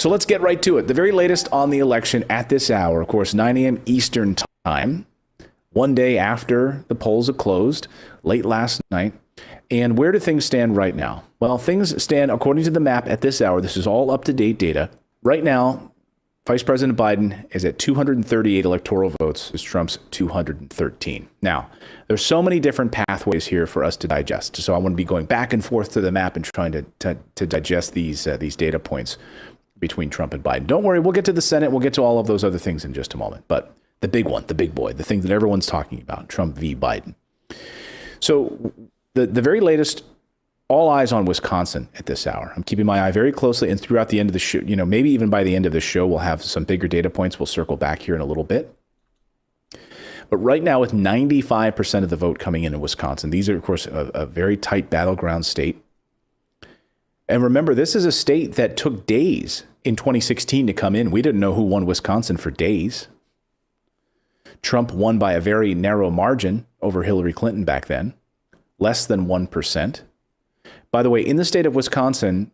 So let's get right to it. The very latest on the election at this hour, of course, 9 a.m. Eastern time, one day after the polls have closed, late last night. And where do things stand right now? Well, things stand according to the map at this hour. This is all up-to-date data. Right now, Vice President Biden is at 238 electoral votes, is Trump's 213. Now, there's so many different pathways here for us to digest. So I want to be going back and forth to the map and trying to digest these data points between Trump and Biden. Don't worry, we'll get to the Senate. We'll get to all of those other things in just a moment. But the big one, the big boy, the thing that everyone's talking about, Trump v. Biden. So the very latest, all eyes on Wisconsin at this hour. I'm keeping my eye very closely, and throughout the end of the show, maybe even by the end of the show, we'll have some bigger data points. We'll circle back here in a little bit. But right now, with 95% of the vote coming in Wisconsin, these are, of course, a very tight battleground state. And remember, this is a state that took days in 2016 to come in. We didn't know who won Wisconsin for days. Trump won by a very narrow margin over Hillary Clinton back then, less than 1%. By the way, in the state of Wisconsin,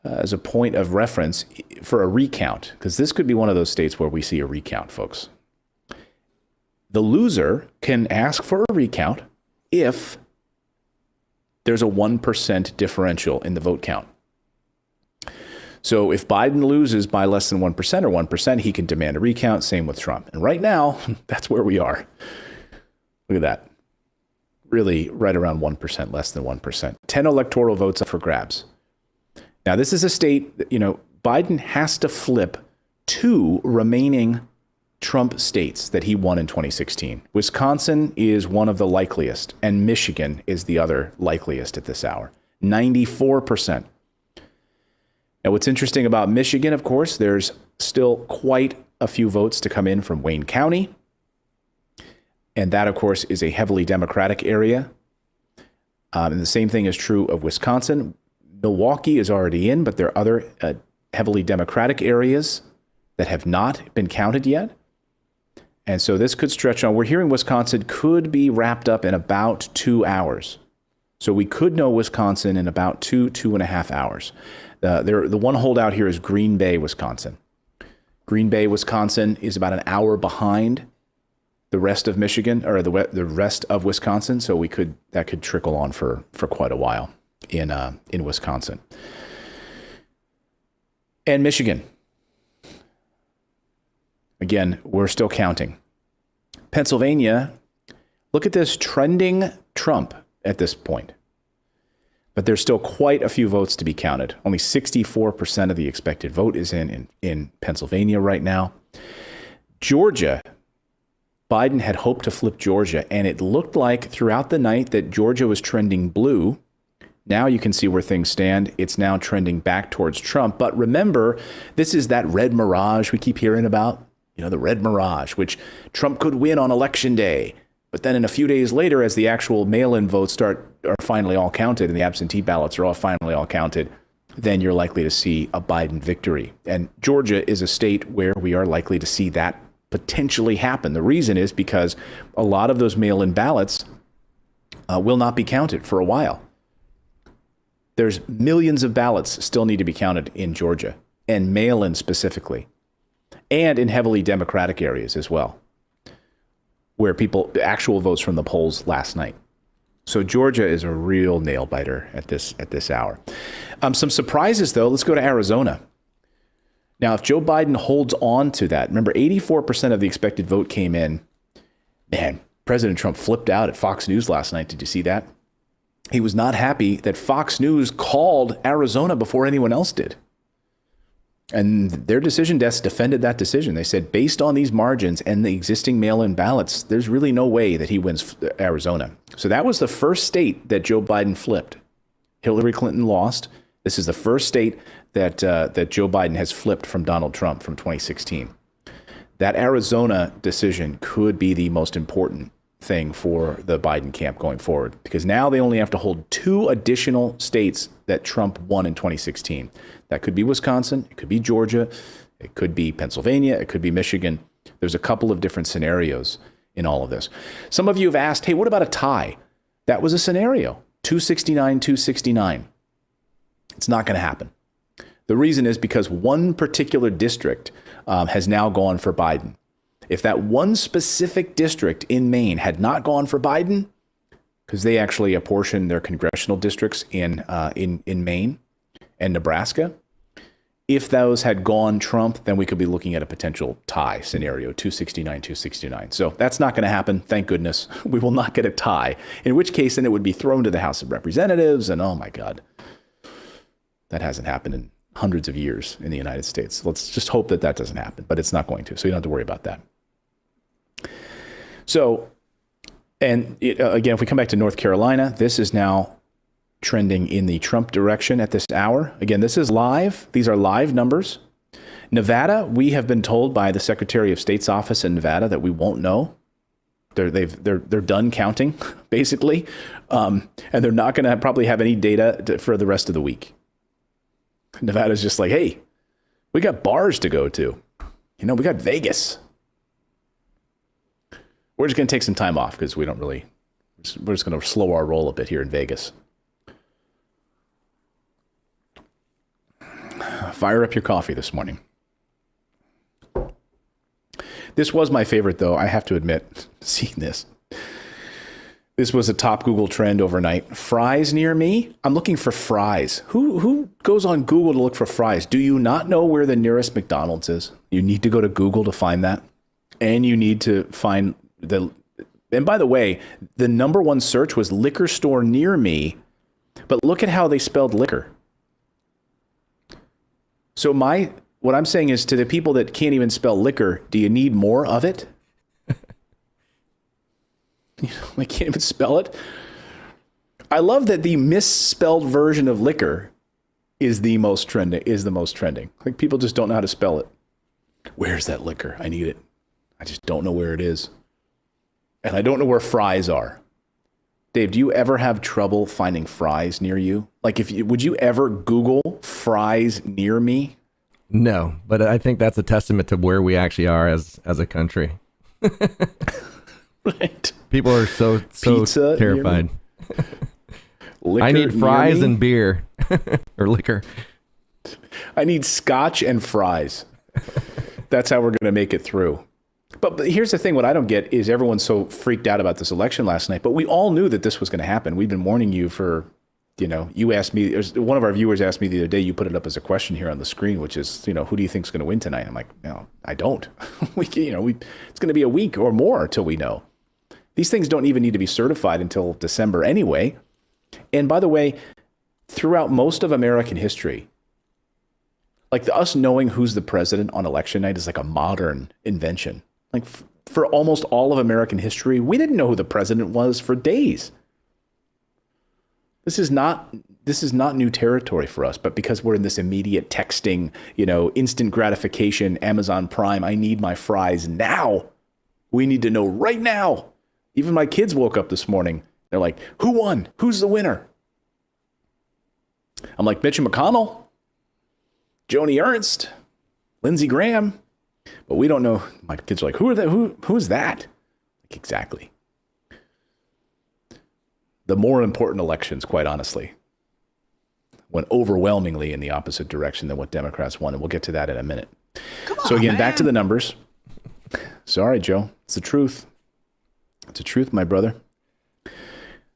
as a point of reference for a recount, because this could be one of those states where we see a recount, folks. The loser can ask for a recount if there's a 1% differential in the vote count. So if Biden loses by less than 1% or 1%, he can demand a recount. Same with Trump. And right now, that's where we are. Look at that. Really right around 1%, less than 1%. 10 electoral votes up for grabs. Now, this is a state that, Biden has to flip 2 remaining Trump states that he won in 2016. Wisconsin is one of the likeliest, and Michigan is the other likeliest at this hour. 94%. Now, what's interesting about Michigan, of course, there's still quite a few votes to come in from Wayne County. And that, of course, is a heavily Democratic area. And the same thing is true of Wisconsin. Milwaukee is already in, but there are other heavily Democratic areas that have not been counted yet. And so this could stretch on. We're hearing Wisconsin could be wrapped up in about 2 hours. So we could know Wisconsin in about 2.5 hours. The one holdout here is Green Bay, Wisconsin. Green Bay, Wisconsin is about an hour behind the rest of Michigan, or the rest of Wisconsin. So that could trickle on for quite a while in Wisconsin. And Michigan. Again, we're still counting. Pennsylvania, look at this, trending Trump at this point. But there's still quite a few votes to be counted. Only 64% of the expected vote is in Pennsylvania right now. Georgia, Biden had hoped to flip Georgia, and it looked like throughout the night that Georgia was trending blue. Now you can see where things stand. It's now trending back towards Trump. But remember, this is that red mirage we keep hearing about. The red mirage, which Trump could win on election day. But then in a few days later, as the actual mail-in votes are finally all counted and the absentee ballots are finally all counted, then you're likely to see a Biden victory. And Georgia is a state where we are likely to see that potentially happen. The reason is because a lot of those mail-in ballots will not be counted for a while. There's millions of ballots still need to be counted in Georgia, and mail-in specifically, and in heavily Democratic areas as well, where actual votes from the polls last night. So Georgia is a real nail biter at this hour. Some surprises, though. Let's go to Arizona. Now, if Joe Biden holds on to that, remember 84% of the expected vote came in. Man, President Trump flipped out at Fox News last night. Did you see that? He was not happy that Fox News called Arizona before anyone else did. And their decision desk defended that decision. They said, based on these margins and the existing mail-in ballots, there's really no way that he wins Arizona. So that was the first state that Joe Biden flipped. Hillary Clinton lost. This is the first state that Joe Biden has flipped from Donald Trump from 2016. That Arizona decision could be the most important thing for the Biden camp going forward, because now they only have to hold 2 additional states that Trump won in 2016. That could be Wisconsin, it could be Georgia, it could be Pennsylvania, it could be Michigan. There's a couple of different scenarios in all of this. Some of you have asked, hey, what about a tie? That was a scenario, 269, 269. It's not going to happen. The reason is because one particular district has now gone for Biden. If that one specific district in Maine had not gone for Biden, because they actually apportion their congressional districts in Maine and Nebraska, if those had gone Trump, then we could be looking at a potential tie scenario, 269-269. So that's not going to happen. Thank goodness. We will not get a tie, in which case then it would be thrown to the House of Representatives. And oh my God, that hasn't happened in hundreds of years in the United States. Let's just hope that that doesn't happen, but it's not going to. So you don't have to worry about that. So, and again, if we come back to North Carolina, this is now trending in the Trump direction at this hour. Again, this is live. These are live numbers. Nevada, we have been told by the Secretary of State's office in Nevada that we won't know. They're done counting, basically, and they're not going to probably have any data for the rest of the week. Nevada's just like, hey, we got bars to go to. We got Vegas. We're just going to take some time off because we're just going to slow our roll a bit here in Vegas. Fire up your coffee this morning. This was my favorite, though, I have to admit, seeing this. This was a top Google trend overnight. Fries near me? I'm looking for fries. Who goes on Google to look for fries? Do you not know where the nearest McDonald's is? You need to go to Google to find that. And you need to find and by the way, the number one search was liquor store near me, but look at how they spelled liquor. So what I'm saying is, to the people that can't even spell liquor, do you need more of it? They can't even spell it. I love that the misspelled version of liquor is the most trending. Like, people just don't know how to spell it. Where's that liquor? I need it. I just don't know where it is. And I don't know where fries are. Dave, do you ever have trouble finding fries near you? Like, would you ever Google fries near me? No, but I think that's a testament to where we actually are as a country. Right. People are so Pizza terrified. I need fries and beer or liquor. I need scotch and fries. That's how we're going to make it through. But here's the thing. What I don't get is everyone's so freaked out about this election last night. But we all knew that this was going to happen. We've been warning you for, you asked me, one of our viewers asked me the other day, you put it up as a question here on the screen, which is, who do you think is going to win tonight? I'm like, no, I don't. It's going to be a week or more till we know. These things don't even need to be certified until December anyway. And by the way, throughout most of American history, like us knowing who's the president on election night is like a modern invention. Like for almost all of American history, we didn't know who the president was for days. This is not new territory for us, but because we're in this immediate texting, instant gratification, Amazon Prime, I need my fries now. We need to know right now. Even my kids woke up this morning. They're like, who won? Who's the winner? I'm like, Mitch McConnell, Joni Ernst, Lindsey Graham. But we don't know. My kids are like, who is that? Like, exactly. The more important elections, quite honestly, went overwhelmingly in the opposite direction than what Democrats won. And we'll get to that in a minute. So again, back to the numbers. Sorry, Joe. It's the truth. It's the truth, my brother.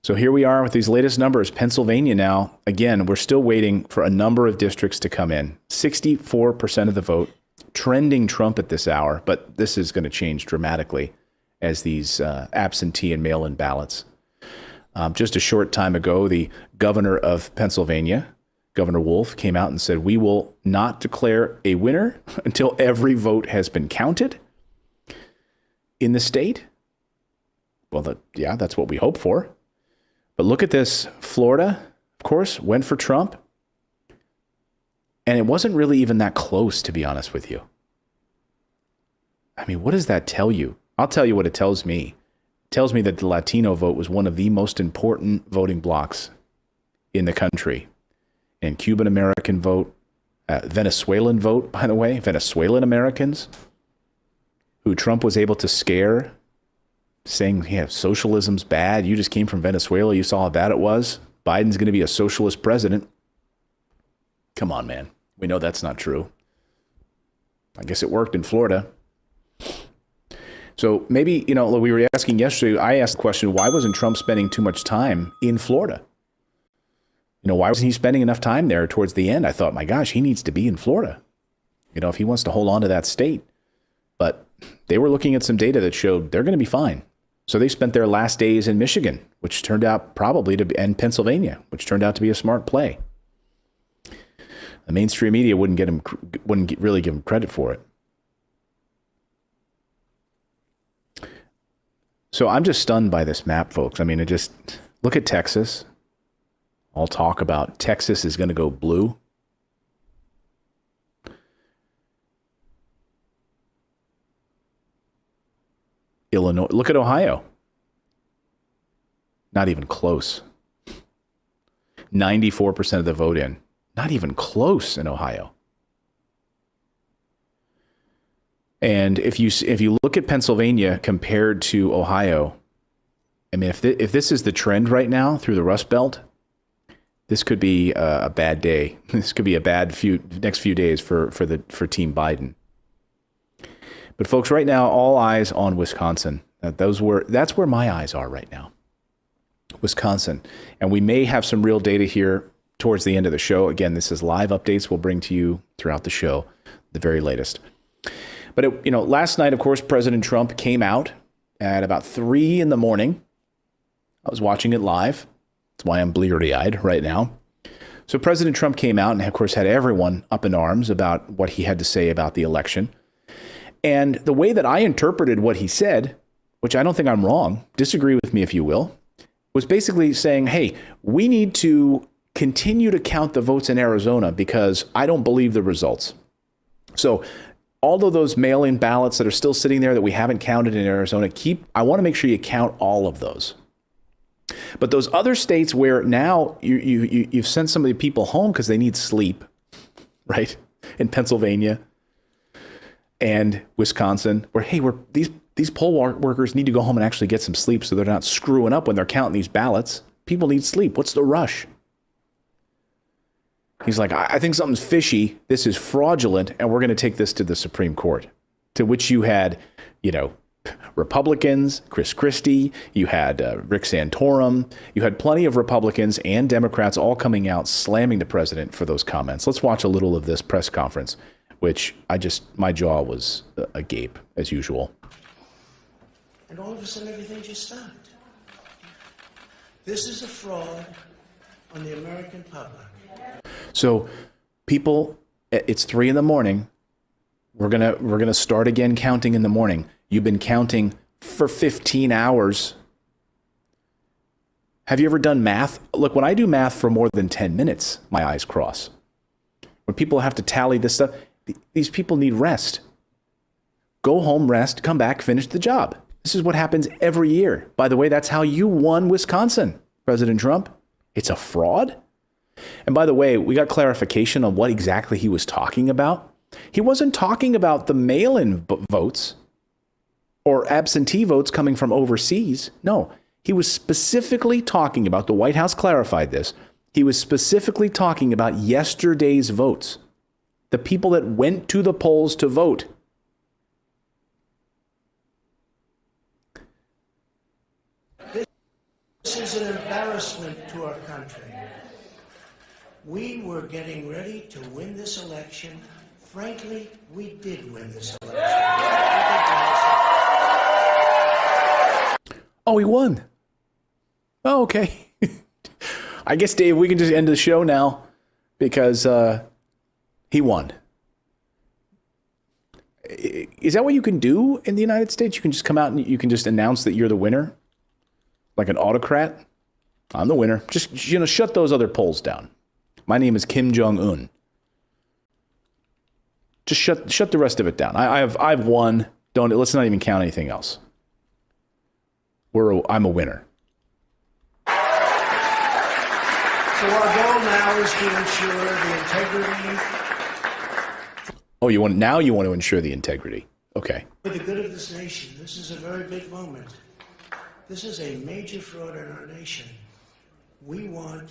So here we are with these latest numbers. Pennsylvania now, again, we're still waiting for a number of districts to come in. 64% of the vote, trending Trump at this hour, but this is going to change dramatically as these absentee and mail-in ballots. Just a short time ago, the governor of Pennsylvania, Governor Wolf, came out and said, we will not declare a winner until every vote has been counted in the state. Well, that's what we hope for. But look at this. Florida, of course, went for Trump. And it wasn't really even that close, to be honest with you. I mean, what does that tell you? I'll tell you what it tells me. It tells me that the Latino vote was one of the most important voting blocks in the country. And Cuban American vote, Venezuelan vote, by the way, Venezuelan Americans, who Trump was able to scare, saying, yeah, socialism's bad. You just came from Venezuela. You saw how bad it was. Biden's going to be a socialist president. Come on, man. We know that's not true. I guess it worked in Florida. So maybe, we were asking yesterday, I asked the question, why wasn't Trump spending too much time in Florida? Why wasn't he spending enough time there towards the end? I thought, my gosh, he needs to be in Florida, if he wants to hold on to that state. But they were looking at some data that showed they're going to be fine. So they spent their last days in Michigan, which turned out probably to be, and Pennsylvania, which turned out to be a smart play. The mainstream media wouldn't really give him credit for it. So I'm just stunned by this map, folks. I mean, look at Texas. All talk about Texas is going to go blue. Illinois, look at Ohio. Not even close. 94% of the vote in. Not even close in Ohio. And if you look at Pennsylvania compared to Ohio, I mean, if this is the trend right now through the Rust Belt, this could be a bad day. This could be a bad next few days for Team Biden. But folks, right now, all eyes on Wisconsin. That's where my eyes are right now. Wisconsin. And we may have some real data here towards the end of the show. Again, this is live updates we'll bring to you throughout the show, the very latest. But, last night, of course, President Trump came out at about 3 in the morning. I was watching it live. That's why I'm bleary-eyed right now. So President Trump came out and, of course, had everyone up in arms about what he had to say about the election. And the way that I interpreted what he said, which I don't think I'm wrong, disagree with me if you will, was basically saying, hey, we need to continue to count the votes in Arizona because I don't believe the results. So all of those mail-in ballots that are still sitting there that we haven't counted in Arizona, I want to make sure you count all of those. But those other states where now you've sent some of the people home because they need sleep, right? In Pennsylvania and Wisconsin, where, hey, these poll workers need to go home and actually get some sleep so they're not screwing up when they're counting these ballots. People need sleep. What's the rush? He's like, I think something's fishy. This is fraudulent, and we're going to take this to the Supreme Court, to which you had, Republicans, Chris Christie, you had Rick Santorum, you had plenty of Republicans and Democrats all coming out slamming the president for those comments. Let's watch a little of this press conference, which my jaw was agape as usual. And all of a sudden everything just stopped. This is a fraud on the American public. So people, it's 3 in the morning. We're gonna start again counting in the morning. You've been counting for 15 hours. Have you ever done math? Look, when I do math for more than 10 minutes, my eyes cross. When people have to tally this stuff, these people need rest. Go home, rest, come back, finish the job. This is what happens every year. By the way, that's how you won Wisconsin, President Trump. It's a fraud. And by the way, we got clarification on what exactly he was talking about. He wasn't talking about the mail-in votes or absentee votes coming from overseas. No, he was specifically talking about, the White House clarified this, he was specifically talking about yesterday's votes, the people that went to the polls to vote. This is an embarrassment to our country. We were getting ready to win this election. Frankly, we did win this election. Oh, he won. Oh, okay. I guess, Dave, we can just end the show now because he won. Is that what you can do in the United States? You can just come out and you can just announce that you're the winner? Like an autocrat? I'm the winner. Just, shut those other polls down. My name is Kim Jong-un. Just shut the rest of it down. I've won. Let's not even count anything else. I'm a winner. So our goal now is to ensure the integrity. Oh, you want to ensure the integrity. Okay. For the good of this nation, this is a very big moment. This is a major fraud in our nation. We want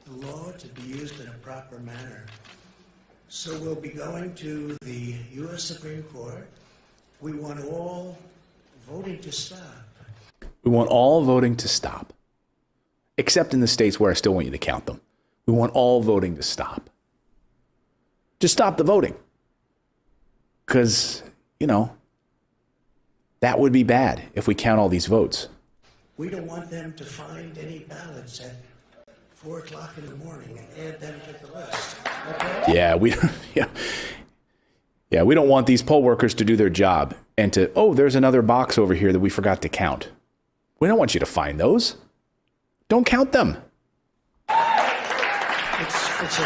the law to be used in a proper manner. So we'll be going to the U.S. Supreme Court. We want all voting to stop. We want all voting to stop, except in the states where I still want you to count them. We want all voting to stop. Just stop the voting. Because, that would be bad if we count all these votes. We don't want them to find any ballots at 4 o'clock in the morning and add them to the list. Okay? Yeah, we don't want these poll workers to do their job and to, there's another box over here that we forgot to count. We don't want you to find those. Don't count them. It's a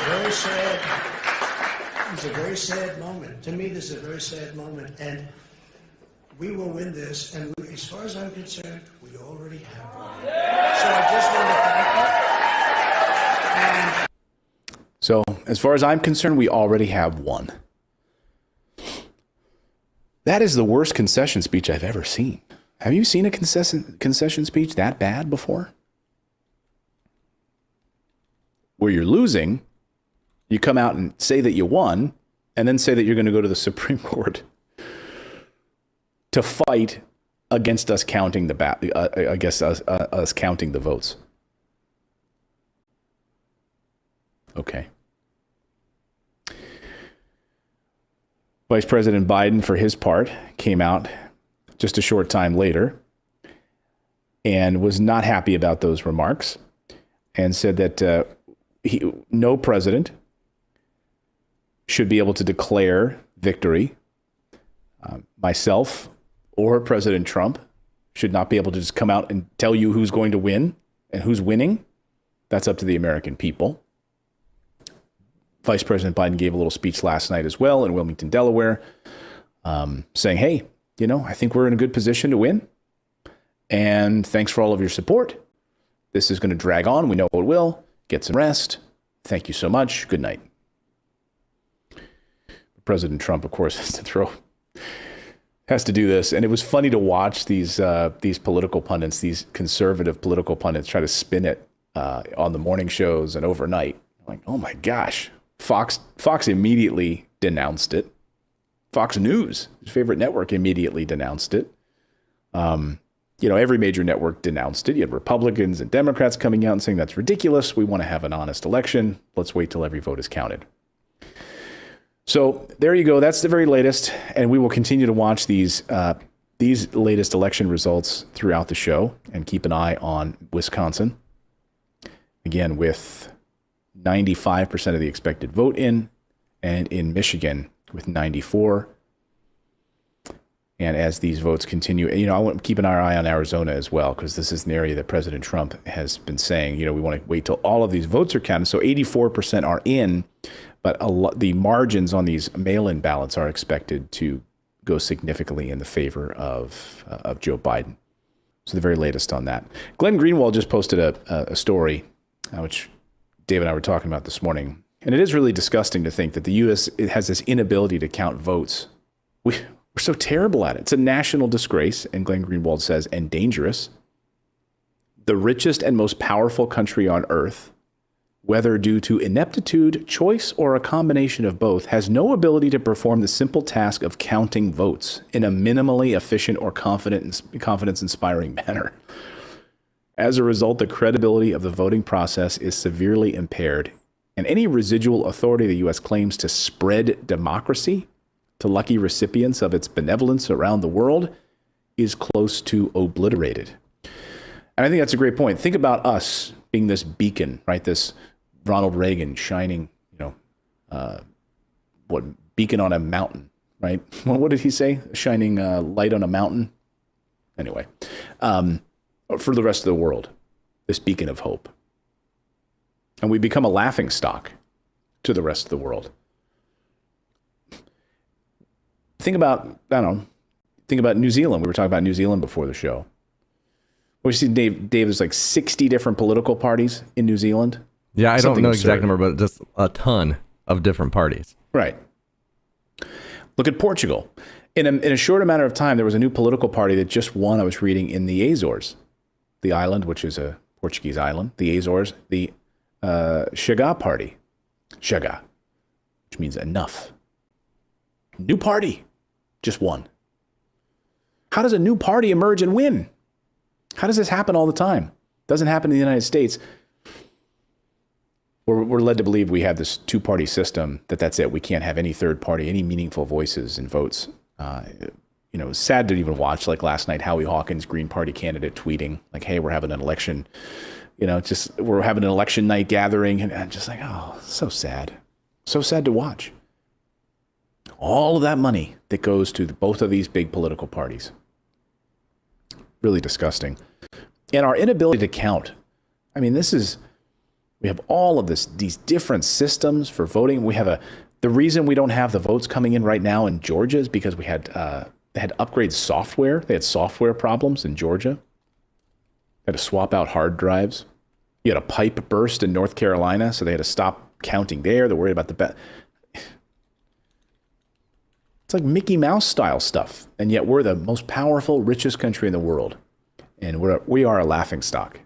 very sad moment. To me, this is a very sad moment. And we will win this. And as far as I'm concerned, we already have one. So I just want to thank you. So as far as I'm concerned, we already have one. That is the worst concession speech I've ever seen. Have you seen a concession speech that bad before? Where you're losing, you come out and say that you won, and then say that you're going to go to the Supreme Court to fight against us counting us counting the votes. Okay. Vice President Biden, for his part, came out just a short time later and was not happy about those remarks and said that no president should be able to declare victory. Myself or President Trump should not be able to just come out and tell you who's going to win and who's winning. That's up to the American people. Vice President Biden gave a little speech last night as well in Wilmington, Delaware, saying, hey, I think we're in a good position to win. And thanks for all of your support. This is going to drag on. We know it will. Get some rest. Thank you so much. Good night. President Trump, of course, has to do this. And it was funny to watch these political pundits, these conservative political pundits, try to spin it on the morning shows and overnight. Like, oh my gosh. Fox immediately denounced it. Fox News, his favorite network, immediately denounced it. Every major network denounced it. You had Republicans and Democrats coming out and saying that's ridiculous. We want to have an honest election. Let's wait till every vote is counted. So there you go. That's the very latest. And we will continue to watch these latest election results throughout the show and keep an eye on Wisconsin. Again, with 95% of the expected vote in, and in Michigan with 94. And as these votes continue, I want to keep an eye on Arizona as well, because this is an area that President Trump has been saying, we want to wait till all of these votes are counted. So 84% are in, but the margins on these mail-in ballots are expected to go significantly in the favor of Joe Biden. So the very latest on that. Glenn Greenwald just posted a story, which Dave and I were talking about this morning. And it is really disgusting to think that the U.S. has this inability to count votes. We're so terrible at it. It's a national disgrace, and Glenn Greenwald says, and dangerous. The richest and most powerful country on earth, whether due to ineptitude, choice, or a combination of both, has no ability to perform the simple task of counting votes in a minimally efficient or confidence-inspiring manner. As a result, the credibility of the voting process is severely impaired, and any residual authority the U.S. claims to spread democracy to lucky recipients of its benevolence around the world is close to obliterated. And I think that's a great point. Think about us being this beacon, right? This Ronald Reagan shining, beacon on a mountain, right? What did he say? Shining light on a mountain. Anyway, for the rest of the world, this beacon of hope. And we become a laughingstock to the rest of the world. Think about New Zealand. We were talking about New Zealand before the show. We see, Dave, there's like 60 different political parties in New Zealand. Yeah, I don't know exact number, but just a ton of different parties. Right. Look at Portugal. In a short amount of time, there was a new political party that just won, I was reading, in the Azores, the island, which is a Portuguese island, the Azores, the Chega party. Chega, which which means enough. New party, just one. How does a new party emerge and win? How does this happen all the time? Doesn't happen in the United States. We're led to believe we have this two-party system, that's it. We can't have any third party, any meaningful voices and votes. You know, sad to even watch, like last night, Howie Hawkins, Green Party candidate, tweeting like, hey, we're having an election, you know, we're having an election night gathering. And I'm just like, oh, so sad. So sad to watch. All of that money that goes to both of these big political parties. Really disgusting. And our inability to count. I mean, we have all of these different systems for voting. We have the reason we don't have the votes coming in right now in Georgia is because they had to upgrade software. They had software problems in Georgia. They had to swap out hard drives. You had a pipe burst in North Carolina, so they had to stop counting there. They're worried about it's like Mickey Mouse style stuff. And yet we're the most powerful, richest country in the world. And we are a laughingstock.